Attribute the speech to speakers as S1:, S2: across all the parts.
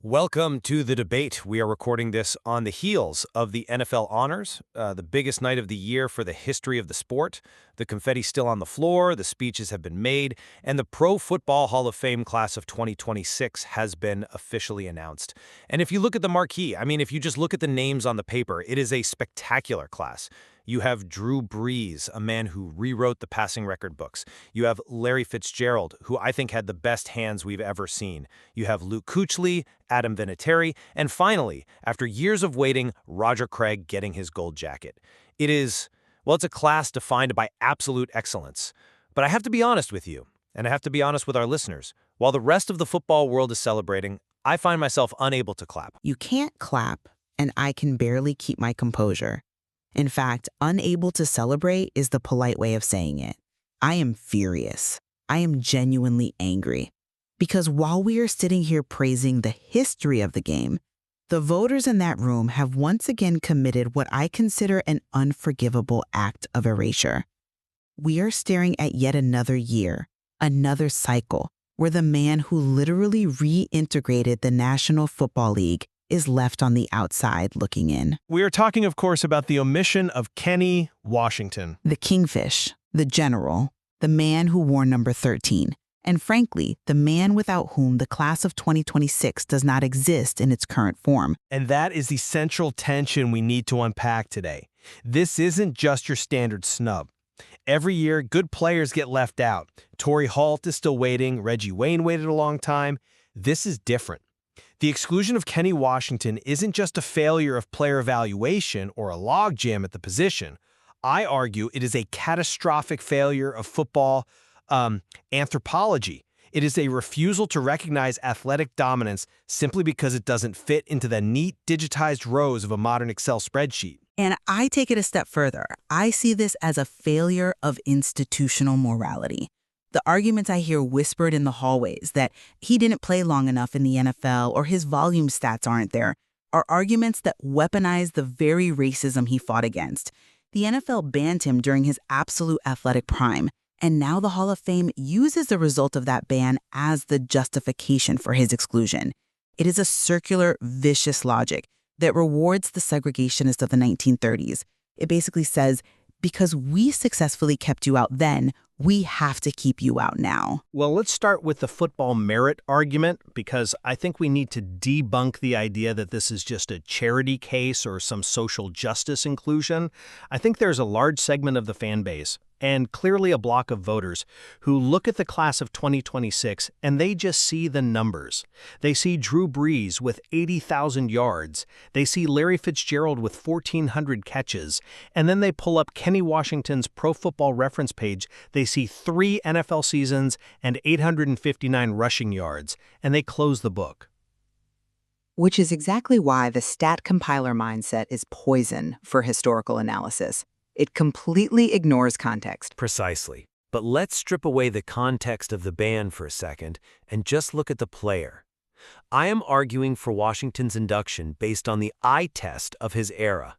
S1: Welcome to the debate. We are recording this on the heels of the NFL honors, the biggest night of the year for the history of the sport. The confetti's still on the floor, the speeches have been made, and the Pro Football Hall of Fame class of 2026 has been officially announced. And if you look at the marquee, if you just look at the names on the paper, it is a spectacular class. You have Drew Brees, a man who rewrote the passing record books. You have Larry Fitzgerald, who I think had the best hands we've ever seen. You have Luke Kuechly, Adam Vinatieri, and finally, after years of waiting, Roger Craig getting his gold jacket. It's a class defined by absolute excellence. But I have to be honest with you, and I have to be honest with our listeners. While the rest of the football world is celebrating, I find myself unable to clap.
S2: You can't clap, and I can barely keep my composure. In fact, unable to celebrate is the polite way of saying it. I am furious. I am genuinely angry. Because while we are sitting here praising the history of the game, the voters in that room have once again committed what I consider an unforgivable act of erasure. We are staring at yet another year, another cycle, where the man who literally reintegrated the National Football League is left on the outside looking in.
S3: We are talking, of course, about the omission of Kenny Washington.
S2: The Kingfish, the general, the man who wore number 13, and frankly, the man without whom the class of 2026 does not exist in its current form.
S3: And that is the central tension we need to unpack today. This isn't just your standard snub. Every year, good players get left out. Torrey Holt is still waiting. Reggie Wayne waited a long time. This is different. The exclusion of Kenny Washington isn't just a failure of player evaluation or a logjam at the position. I argue it is a catastrophic failure of football anthropology. It is a refusal to recognize athletic dominance simply because it doesn't fit into the neat, digitized rows of a modern Excel spreadsheet.
S2: And I take it a step further. I see this as a failure of institutional morality. The arguments I hear whispered in the hallways that he didn't play long enough in the NFL or his volume stats aren't there are arguments that weaponize the very racism he fought against. The NFL banned him during his absolute athletic prime, and now the Hall of Fame uses the result of that ban as the justification for his exclusion. It is a circular, vicious logic that rewards the segregationists of the 1930s. It basically says, because we successfully kept you out then, we have to keep you out now.
S3: Well, let's start with the football merit argument, because I think we need to debunk the idea that this is just a charity case or some social justice inclusion. I think there's a large segment of the fan base, and clearly a block of voters, who look at the class of 2026 and they just see the numbers. They see Drew Brees with 80,000 yards. They see Larry Fitzgerald with 1,400 catches. And then they pull up Kenny Washington's Pro Football Reference page. They see 3 NFL seasons and 859 rushing yards, and they close the book.
S4: Which is exactly why the stat compiler mindset is poison for historical analysis. It completely ignores context.
S1: Precisely. But let's strip away the context of the ban for a second and just look at the player. I am arguing for Washington's induction based on the eye test of his era.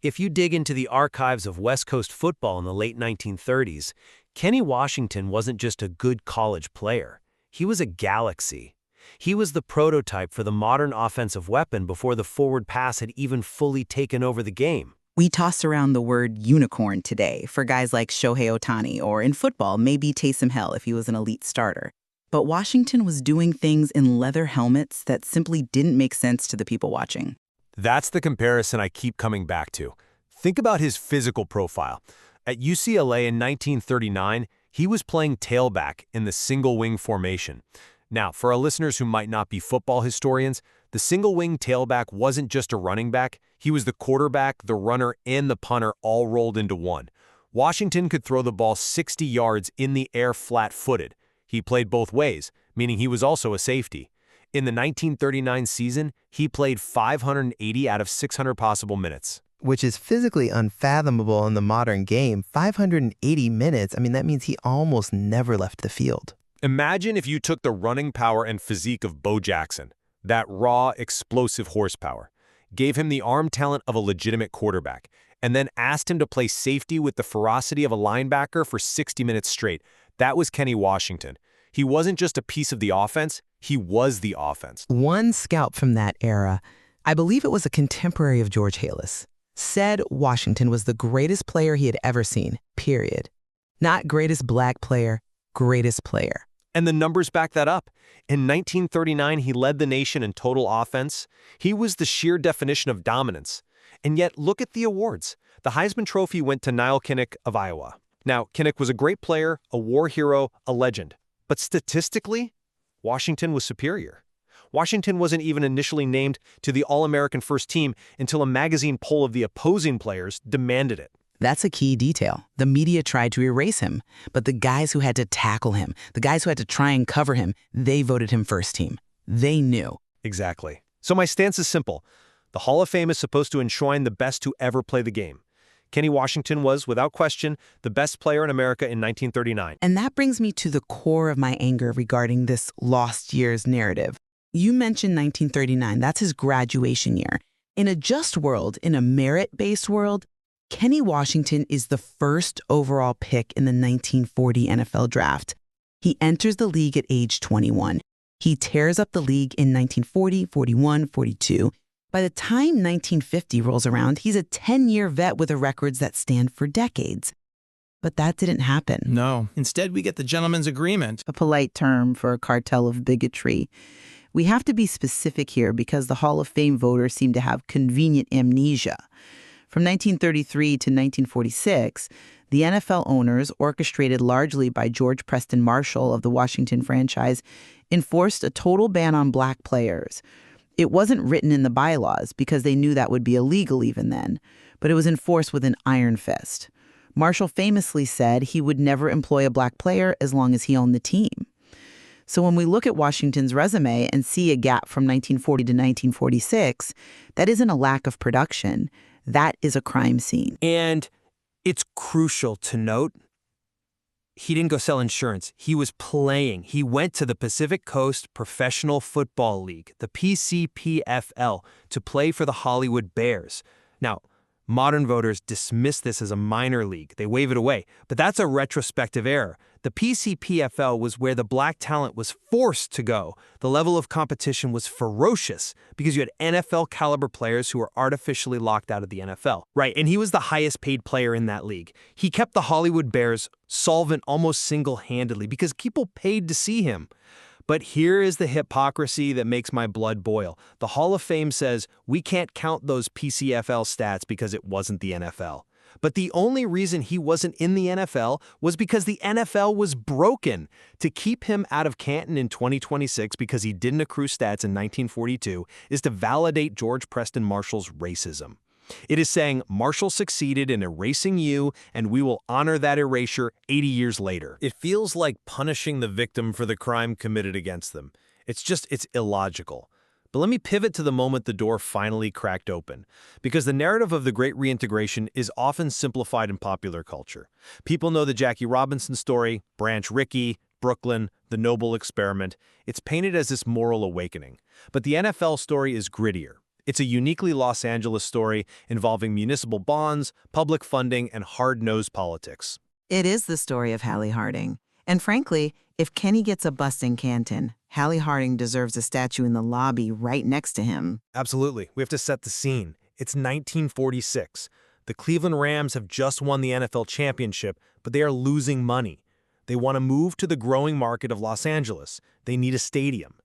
S1: If you dig into the archives of West Coast football in the late 1930s, Kenny Washington wasn't just a good college player. He was a galaxy. He was the prototype for the modern offensive weapon before the forward pass had even fully taken over the game.
S2: We toss around the word unicorn today for guys like Shohei Ohtani, or in football, maybe Taysom Hill if he was an elite starter. But Washington was doing things in leather helmets that simply didn't make sense to the people watching.
S1: That's the comparison I keep coming back to. Think about his physical profile. At UCLA in 1939, he was playing tailback in the single-wing formation. Now, for our listeners who might not be football historians, the single-wing tailback wasn't just a running back. He was the quarterback, the runner, and the punter all rolled into one. Washington could throw the ball 60 yards in the air flat-footed. He played both ways, meaning he was also a safety. In the 1939 season, he played 580 out of 600 possible minutes.
S5: Which is physically unfathomable in the modern game. 580 minutes, that means he almost never left the field.
S1: Imagine if you took the running power and physique of Bo Jackson, that raw, explosive horsepower, gave him the arm talent of a legitimate quarterback, and then asked him to play safety with the ferocity of a linebacker for 60 minutes straight. That was Kenny Washington. He wasn't just a piece of the offense, He was the offense.
S2: One scout from that era, I believe it was a contemporary of George Halas, said Washington was the greatest player he had ever seen, period. Not greatest black player, greatest player.
S1: And the numbers back that up. In 1939, he led the nation in total offense. He was the sheer definition of dominance. And yet, look at the awards. The Heisman Trophy went to Niall Kinnick of Iowa. Now, Kinnick was a great player, a war hero, a legend. But statistically, Washington was superior. Washington wasn't even initially named to the All-American First Team until a magazine poll of the opposing players demanded it.
S2: That's a key detail. The media tried to erase him, but the guys who had to tackle him, the guys who had to try and cover him, they voted him first team. They knew.
S1: Exactly. So my stance is simple. The Hall of Fame is supposed to enshrine the best to ever play the game. Kenny Washington was, without question, the best player in America in 1939.
S2: And that brings me to the core of my anger regarding this lost years narrative. You mentioned 1939. That's his graduation year. In a just world, in a merit-based world, Kenny Washington is the first overall pick in the 1940 NFL draft. He enters the league at age 21. He tears up the league in 1940, 41, 42. By the time 1950 rolls around, he's a 10-year vet with records that stand for decades. But that didn't happen.
S6: No. Instead, we get the gentleman's agreement.
S2: A polite term for a cartel of bigotry. We have to be specific here because the Hall of Fame voters seem to have convenient amnesia. From 1933 to 1946, the NFL owners, orchestrated largely by George Preston Marshall of the Washington franchise, enforced a total ban on black players. It wasn't written in the bylaws because they knew that would be illegal even then, but it was enforced with an iron fist. Marshall famously said he would never employ a black player as long as he owned the team. So when we look at Washington's resume and see a gap from 1940 to 1946, that isn't a lack of production. That is a crime scene.
S7: And it's crucial to note, he didn't go sell insurance. He was playing. He went to the Pacific Coast Professional Football League, the PCPFL, to play for the Hollywood Bears. Now, modern voters dismiss this as a minor league. They wave it away. But that's a retrospective error. The PCPFL was where the black talent was forced to go. The level of competition was ferocious because you had NFL caliber players who were artificially locked out of the NFL. Right, and he was the highest paid player in that league. He kept the Hollywood Bears solvent almost single-handedly because people paid to see him. But here is the hypocrisy that makes my blood boil. The Hall of Fame says we can't count those PCFL stats because it wasn't the NFL. But the only reason he wasn't in the NFL was because the NFL was broken. To keep him out of Canton in 2026 because he didn't accrue stats in 1942 is to validate George Preston Marshall's racism. It is saying Marshall succeeded in erasing you, and we will honor that erasure 80 years later.
S1: It feels like punishing the victim for the crime committed against them. It's illogical. But let me pivot to the moment the door finally cracked open, because the narrative of the Great Reintegration is often simplified in popular culture. People know the Jackie Robinson story, Branch Rickey, Brooklyn, the Noble Experiment. It's painted as this moral awakening. But the NFL story is grittier. It's a uniquely Los Angeles story involving municipal bonds, public funding, and hard-nosed politics.
S2: It is the story of Hallie Harding. And frankly, if Kenny gets a bust in Canton, Hallie Harding deserves a statue in the lobby right next to him.
S1: Absolutely. We have to set the scene. It's 1946. The Cleveland Rams have just won the NFL championship, but they are losing money. They want to move to the growing market of Los Angeles. They need a stadium.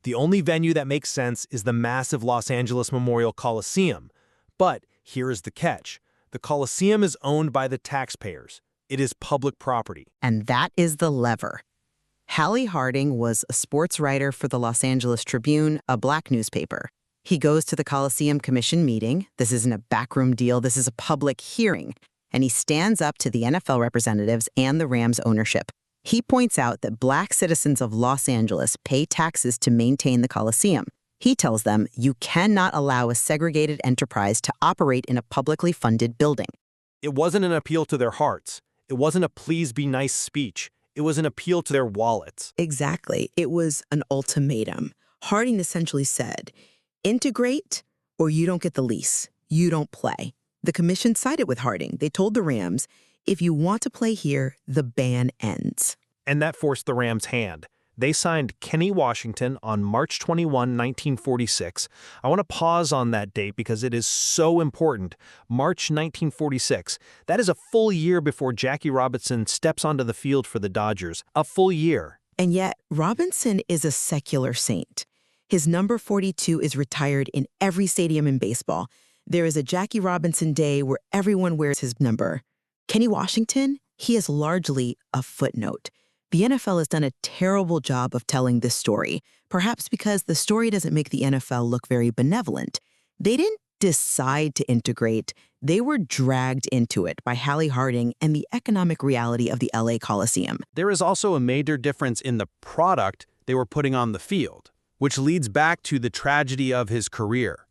S1: The only venue that makes sense is the massive Los Angeles Memorial Coliseum. But here is the catch. The Coliseum is owned by the taxpayers. It is public property.
S2: And that is the lever. Hallie Harding was a sports writer for the Los Angeles Tribune, a black newspaper. He goes to the Coliseum Commission meeting. This isn't a backroom deal. This is a public hearing. And he stands up to the NFL representatives and the Rams ownership. He points out that black citizens of Los Angeles pay taxes to maintain the Coliseum. He tells them you cannot allow a segregated enterprise to operate in a publicly funded building.
S1: It wasn't an appeal to their hearts. It wasn't a please be nice speech. It was an appeal to their wallets.
S8: Exactly. It was an ultimatum. Harding essentially said, integrate or you don't get the lease. You don't play. The commission sided with Harding. They told the Rams, if you want to play here, the ban ends.
S1: And that forced the Rams' hand.
S3: They signed Kenny Washington on March 21, 1946. I want to pause on that date because it is so important. March 1946. That is a full year before Jackie Robinson steps onto the field for the Dodgers. A full year.
S8: And yet, Robinson is a secular saint. His number 42 is retired in every stadium in baseball. There is a Jackie Robinson Day where everyone wears his number. Kenny Washington, he is largely a footnote. The NFL has done a terrible job of telling this story, perhaps because the story doesn't make the NFL look very benevolent. They didn't decide to integrate. They were dragged into it by Hallie Harding and the economic reality of the LA Coliseum.
S1: There is also a major difference in the product they were putting on the field, which leads back to the tragedy of his career.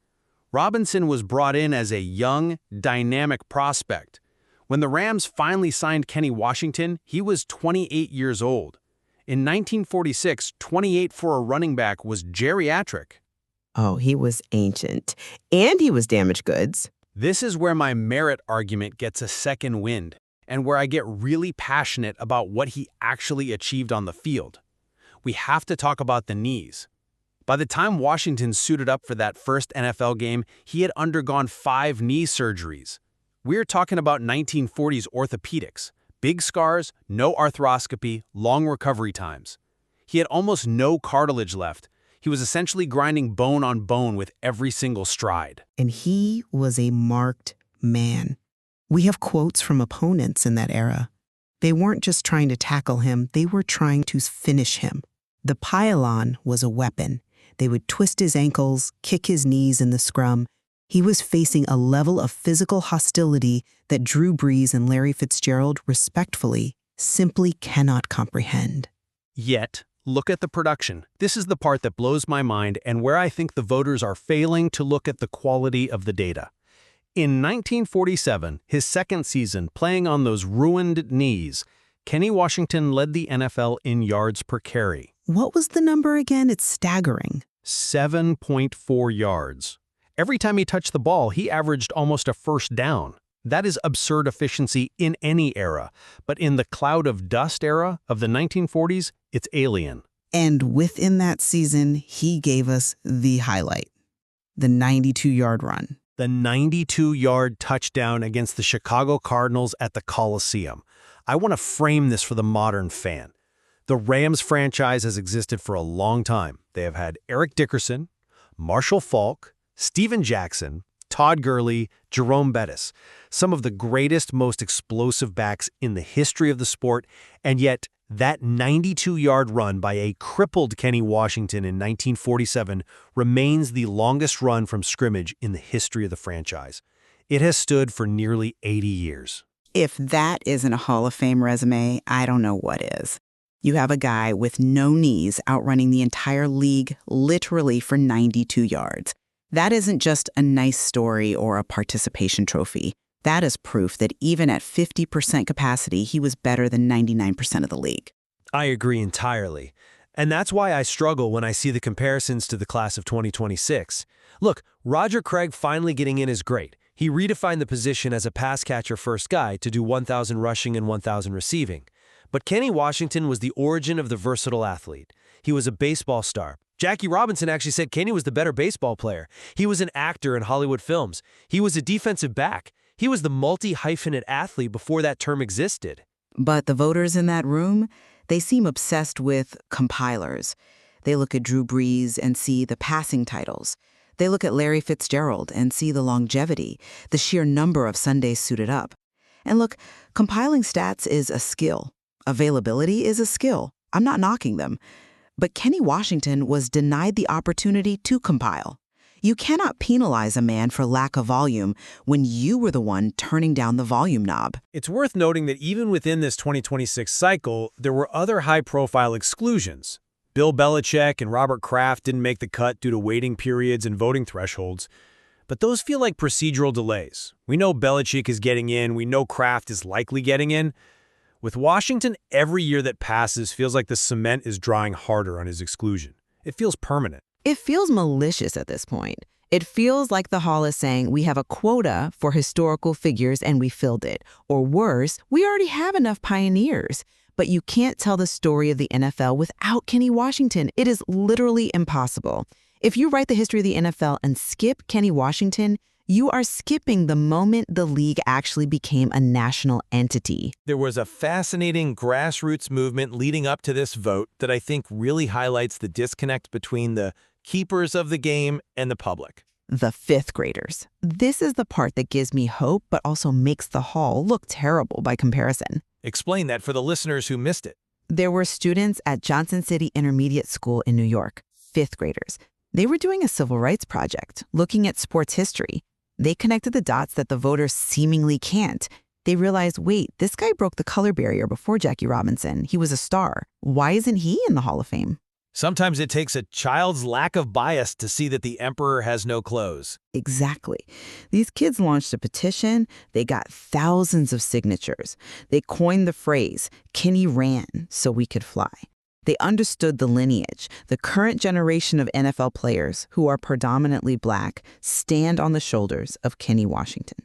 S1: Robinson was brought in as a young, dynamic prospect. When the Rams finally signed Kenny Washington, he was 28 years old. In 1946, 28 for a running back was geriatric.
S8: Oh, he was ancient. And he was damaged goods.
S1: This is where my merit argument gets a second wind, and where I get really passionate about what he actually achieved on the field. We have to talk about the knees. By the time Washington suited up for that first NFL game, he had undergone 5 knee surgeries. We're talking about 1940s orthopedics. Big scars, no arthroscopy, long recovery times. He had almost no cartilage left. He was essentially grinding bone on bone with every single stride.
S8: And he was a marked man. We have quotes from opponents in that era. They weren't just trying to tackle him, they were trying to finish him. The pylon was a weapon. They would twist his ankles, kick his knees in the scrum. He was facing a level of physical hostility that Drew Brees and Larry Fitzgerald, respectfully, simply cannot comprehend.
S1: Yet, look at the production. This is the part that blows my mind and where I think the voters are failing to look at the quality of the data. In 1947, his second season playing on those ruined knees, Kenny Washington led the NFL in yards per carry.
S8: What was the number again? It's staggering.
S1: 7.4 yards. Every time he touched the ball, he averaged almost a first down. That is absurd efficiency in any era, but in the cloud of dust era of the 1940s, it's alien.
S2: And within that season, he gave us the highlight, the 92-yard run.
S1: The 92-yard touchdown against the Chicago Cardinals at the Coliseum. I want to frame this for the modern fan. The Rams franchise has existed for a long time. They have had Eric Dickerson, Marshall Faulk, Steven Jackson, Todd Gurley, Jerome Bettis, some of the greatest, most explosive backs in the history of the sport, and yet that 92-yard run by a crippled Kenny Washington in 1947 remains the longest run from scrimmage in the history of the franchise. It has stood for nearly 80 years.
S2: If that isn't a Hall of Fame resume, I don't know what is. You have a guy with no knees outrunning the entire league literally for 92 yards. That isn't just a nice story or a participation trophy. That is proof that even at 50% capacity, he was better than 99% of the league.
S1: I agree entirely. And that's why I struggle when I see the comparisons to the class of 2026. Look, Roger Craig finally getting in is great. He redefined the position as a pass catcher first guy to do 1,000 rushing and 1,000 receiving. But Kenny Washington was the origin of the versatile athlete. He was a baseball star. Jackie Robinson actually said Kenny was the better baseball player. He was an actor in Hollywood films. He was a defensive back. He was the multi-hyphenate athlete before that term existed.
S2: But the voters in that room, they seem obsessed with compilers. They look at Drew Brees and see the passing titles. They look at Larry Fitzgerald and see the longevity, the sheer number of Sundays suited up. And look, compiling stats is a skill. Availability is a skill. I'm not knocking them. But Kenny Washington was denied the opportunity to compile. You cannot penalize a man for lack of volume when you were the one turning down the volume knob.
S1: It's worth noting that even within this 2026 cycle, there were other high-profile exclusions. Bill Belichick and Robert Kraft didn't make the cut due to waiting periods and voting thresholds. But those feel like procedural delays. We know Belichick is getting in. We know Kraft is likely getting in. With Washington, every year that passes feels like the cement is drying harder on his exclusion. It feels permanent.
S8: It feels malicious at this point. It feels like the Hall is saying we have a quota for historical figures and we filled it. Or worse, we already have enough pioneers.
S2: But you can't tell the story of the NFL without Kenny Washington. It is literally impossible. If you write the history of the NFL and skip Kenny Washington, you are skipping the moment the league actually became a national entity.
S1: There was a fascinating grassroots movement leading up to this vote that I think really highlights the disconnect between the keepers of the game and the public.
S2: The fifth graders. This is the part that gives me hope, but also makes the hall look terrible by comparison.
S1: Explain that for the listeners who missed it.
S2: There were students at Johnson City Intermediate School in New York, fifth graders. They were doing a civil rights project, looking at sports history. They connected the dots that the voters seemingly can't. They realized, wait, this guy broke the color barrier before Jackie Robinson. He was a star. Why isn't he in the Hall of Fame?
S1: Sometimes it takes a child's lack of bias to see that the emperor has no clothes.
S2: Exactly. These kids launched a petition. They got thousands of signatures. They coined the phrase, Kenny ran so we could fly. They understood the lineage. The current generation of NFL players, who are predominantly Black, stand on the shoulders of Kenny Washington.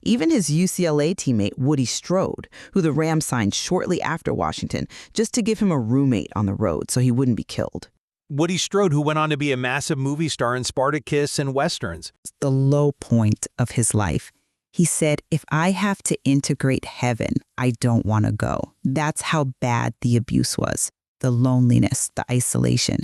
S2: Even his UCLA teammate, Woody Strode, who the Rams signed shortly after Washington, just to give him a roommate on the road so he wouldn't be killed.
S1: Woody Strode, who went on to be a massive movie star in Spartacus and Westerns.
S2: The low point of his life. He said, if I have to integrate heaven, I don't want to go. That's how bad the abuse was, the loneliness, the isolation.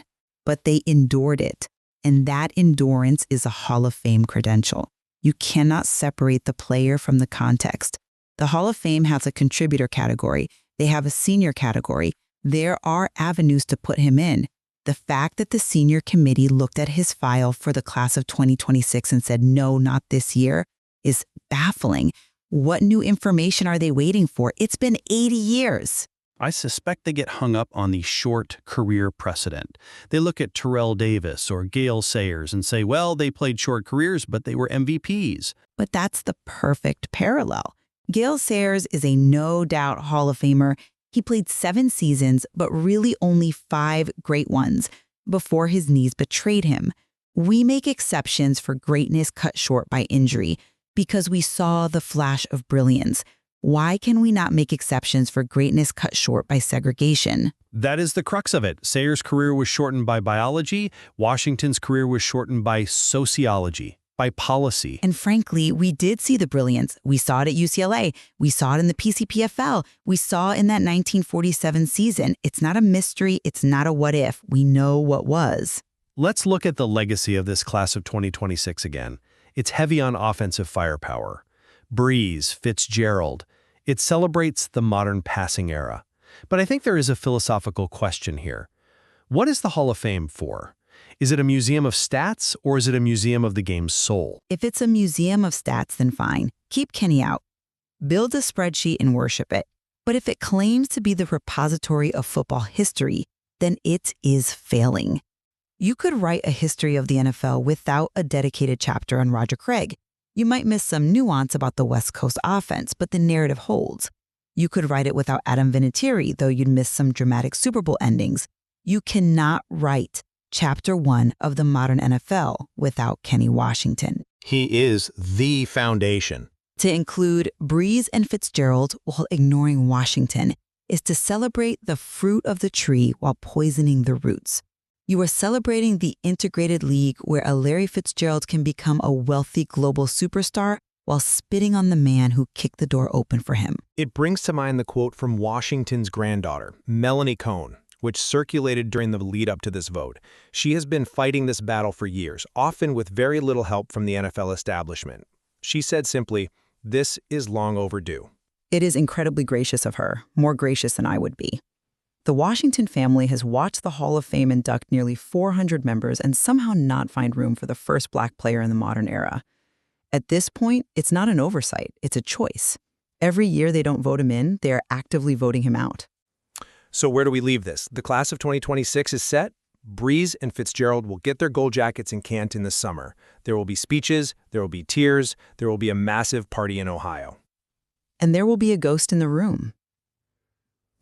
S2: But they endured it, and that endurance is a Hall of Fame credential. You cannot separate the player from the context. The Hall of Fame has a contributor category. They have a senior category. There are avenues to put him in. The fact that the senior committee looked at his file for the class of 2026 and said, no, not this year, is baffling. What new information are they waiting for? It's been 80 years.
S3: I suspect they get hung up on the short career precedent. They look at Terrell Davis or Gale Sayers and say, well, they played short careers, but they were MVPs.
S2: But that's the perfect parallel. Gale Sayers is a no-doubt Hall of Famer. He played 7 seasons, but really only 5 great ones before his knees betrayed him. We make exceptions for greatness cut short by injury because we saw the flash of brilliance. Why can we not make exceptions for greatness cut short by segregation?
S3: That is the crux of it. Sayers' career was shortened by biology. Washington's career was shortened by sociology, by policy.
S2: And frankly, we did see the brilliance. We saw it at UCLA. We saw it in the PCPFL. We saw in that 1947 season. It's not a mystery. It's not a what if. We know what was.
S3: Let's look at the legacy of this class of 2026 again. It's heavy on offensive firepower. Breeze, Fitzgerald. It celebrates the modern passing era. But I think there is a philosophical question here. What is the Hall of Fame for? Is it a museum of stats, or is it a museum of the game's soul?
S2: If it's a museum of stats, then fine. Keep Kenny out. Build a spreadsheet and worship it. But if it claims to be the repository of football history, then it is failing. You could write a history of the NFL without a dedicated chapter on Roger Craig. You might miss some nuance about the West Coast offense, but the narrative holds. You could write it without Adam Vinatieri, though you'd miss some dramatic Super Bowl endings. You cannot write Chapter 1 of the modern NFL without Kenny Washington.
S1: He is the foundation.
S2: To include Breeze and Fitzgerald while ignoring Washington is to celebrate the fruit of the tree while poisoning the roots. You are celebrating the integrated league where a Larry Fitzgerald can become a wealthy global superstar while spitting on the man who kicked the door open for him.
S1: It brings to mind the quote from Washington's granddaughter, Melanie Cohn, which circulated during the lead-up to this vote. She has been fighting this battle for years, often with very little help from the NFL establishment. She said simply, "This is long overdue."
S2: It is incredibly gracious of her, more gracious than I would be. The Washington family has watched the Hall of Fame induct nearly 400 members and somehow not find room for the first Black player in the modern era. At this point, it's not an oversight, it's a choice. Every year they don't vote him in, they are actively voting him out.
S1: So where do we leave this? The class of 2026 is set. Breeze and Fitzgerald will get their gold jackets in Canton this summer. There will be speeches, there will be tears, there will be a massive party in Ohio.
S2: And there will be a ghost in the room.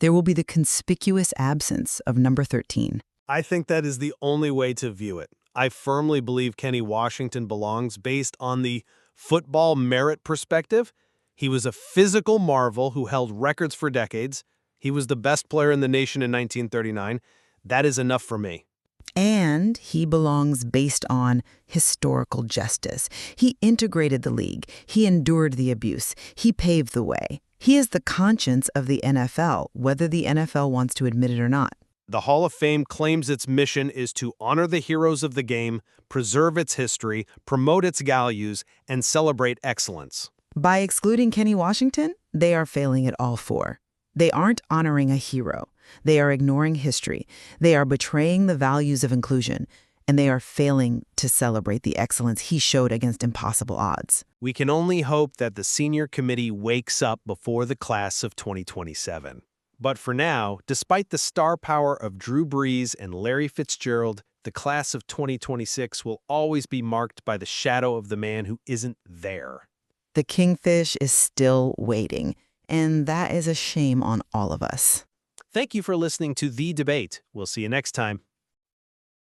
S2: There will be the conspicuous absence of number 13.
S9: I think that is the only way to view it. I firmly believe Kenny Washington belongs based on the football merit perspective. He was a physical marvel who held records for decades. He was the best player in the nation in 1939. That is enough for me.
S2: And he belongs based on historical justice. He integrated the league. He endured the abuse. He paved the way. He is the conscience of the NFL, whether the NFL wants to admit it or not.
S9: The Hall of Fame claims its mission is to honor the heroes of the game, preserve its history, promote its values, and celebrate excellence.
S2: By excluding Kenny Washington, they are failing at all four. They aren't honoring a hero. They are ignoring history. They are betraying the values of inclusion. And they are failing to celebrate the excellence he showed against impossible odds.
S9: We can only hope that the senior committee wakes up before the class of 2027. But for now, despite the star power of Drew Brees and Larry Fitzgerald, the class of 2026 will always be marked by the shadow of the man who isn't there.
S2: The Kingfish is still waiting, and that is a shame on all of us.
S9: Thank you for listening to The Debate. We'll see you next time.